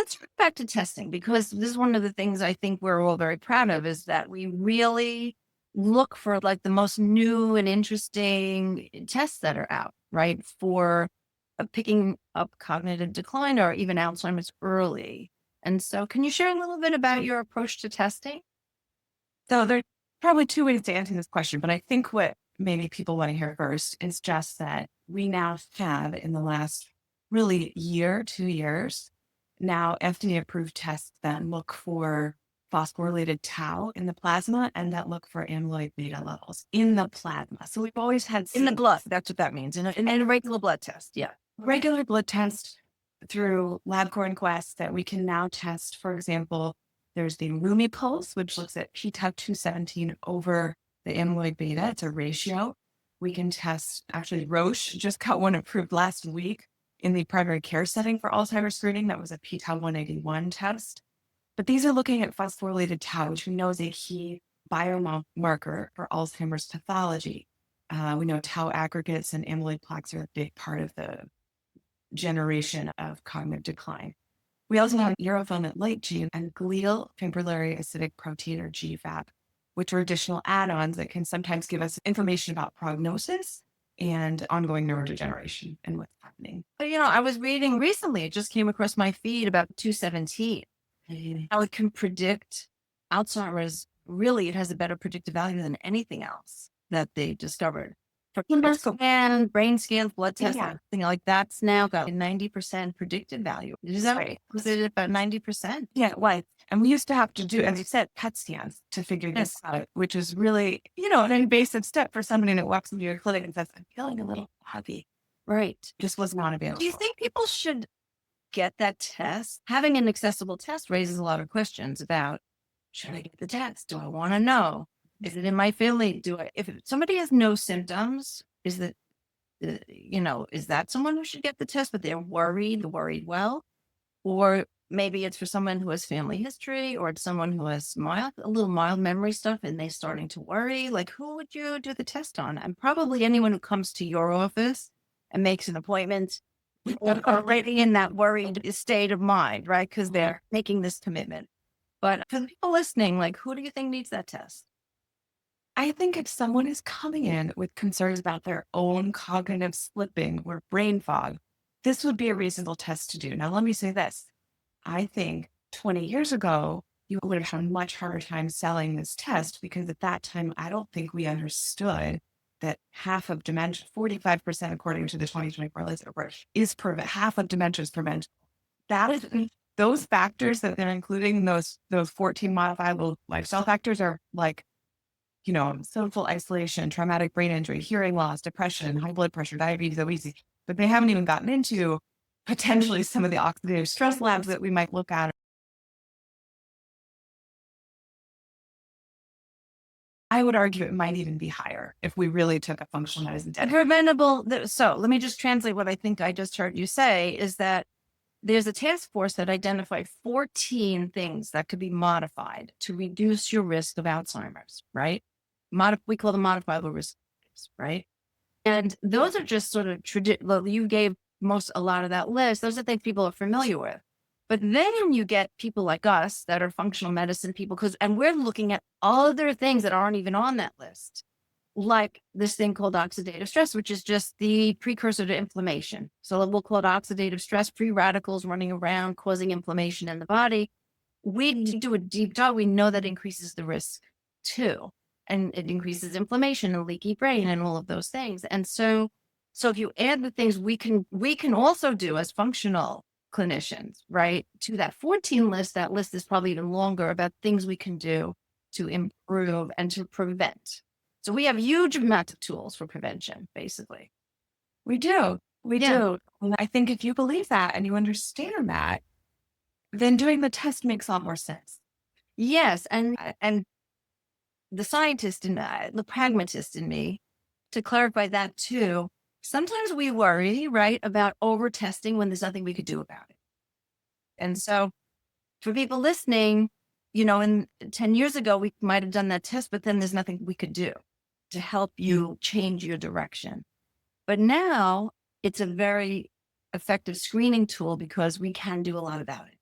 let's get back to testing, because this is one of the things I think we're all very proud of, is that we really look for like the most new and interesting tests that are out, right? For picking up cognitive decline or even Alzheimer's early. And so can you share a little bit about your approach to testing? So there's probably two ways to answer this question, but I think what maybe people want to hear first is just that we now have in the last really year, 2 years, now FDA approved tests that look for phosphorylated tau in the plasma and that look for amyloid beta levels in the plasma. So we've always had In the seen blood, that's what that means. In a regular blood test. Yeah. regular blood tests through LabCorp Quest that we can now test. For example, there's the Rumi pulse, which looks at p-tau 217 over the amyloid beta. It's a ratio. We can test, actually, Roche just got one approved last week in the primary care setting for Alzheimer's screening. That was a p-tau 181 test. But these are looking at phosphorylated tau, which we know is a key biomarker for Alzheimer's pathology. We know tau aggregates and amyloid plaques are a big part of the generation of cognitive decline. We also have neurofilament light chain and glial fibrillary acidic protein, or GFAP, which are additional add-ons that can sometimes give us information about prognosis and ongoing neurodegeneration and what's happening. I was reading recently, it just came across my feed about 217, how it can predict Alzheimer's. Really, it has a better predictive value than anything else that they discovered. For Let's go. scan, brain scans, blood tests, Yeah, anything like that's now got a 90% predictive value. Is that right? Was it about 90%? yeah, why? And we used to have to do, as you said, PET scans to figure this out, which is really, an invasive step for somebody that walks into your clinic and says, I'm feeling a little heavy. Right. Just was not Do you available. think people should get that test? Having an accessible test raises a lot of questions about, should I get the test? Do I want to know? Is it in my family? If somebody has no symptoms, is that someone who should get the test, but they're worried well? Or maybe it's for someone who has family history, or it's someone who has a little mild memory stuff and they're starting to worry. Like, who would you do the test on? And probably anyone who comes to your office and makes an appointment already in that worried state of mind, right? Because they're making this commitment. But for the people listening, like, who do you think needs that test? I think if someone is coming in with concerns about their own cognitive slipping or brain fog, this would be a reasonable test to do. Now, let me say this. I think 20 years ago, you would have had a much harder time selling this test because at that time, I don't think we understood that half of dementia, 45%, according to the 2024 list report, half of dementia is preventable. That is, those factors that they're including, those 14 modifiable lifestyle factors are like, social isolation, traumatic brain injury, hearing loss, depression, high blood pressure, diabetes, obesity. But they haven't even gotten into potentially some of the oxidative stress labs that we might look at. I would argue it might even be higher if we really took a functional medicine test. So let me just translate what I think I just heard you say, is that there's a task force that identified 14 things that could be modified to reduce your risk of Alzheimer's, right? We call them modifiable risk factors, right? And those are just sort of you gave a lot of that list. Those are things people are familiar with. But then you get people like us that are functional medicine people, and we're looking at other things that aren't even on that list, like this thing called oxidative stress, which is just the precursor to inflammation. So we'll call it oxidative stress, free radicals running around causing inflammation in the body. We do a deep dive. We know that increases the risk too. And it increases inflammation and leaky brain and all of those things. And so if you add the things we can also do as functional clinicians, right, to that 14 list, that list is probably even longer about things we can do to improve and to prevent. So we have huge amounts of tools for prevention, basically. We do. We Yeah. do. And I think if you believe that and you understand that, then doing the test makes a lot more sense. Yes. And the scientist and the pragmatist in me, to clarify that too, sometimes we worry, right, about over testing when there's nothing we could do about it. And so for people listening, in 10 years ago, we might have done that test, but then there's nothing we could do to help you change your direction. But now it's a very effective screening tool because we can do a lot about it.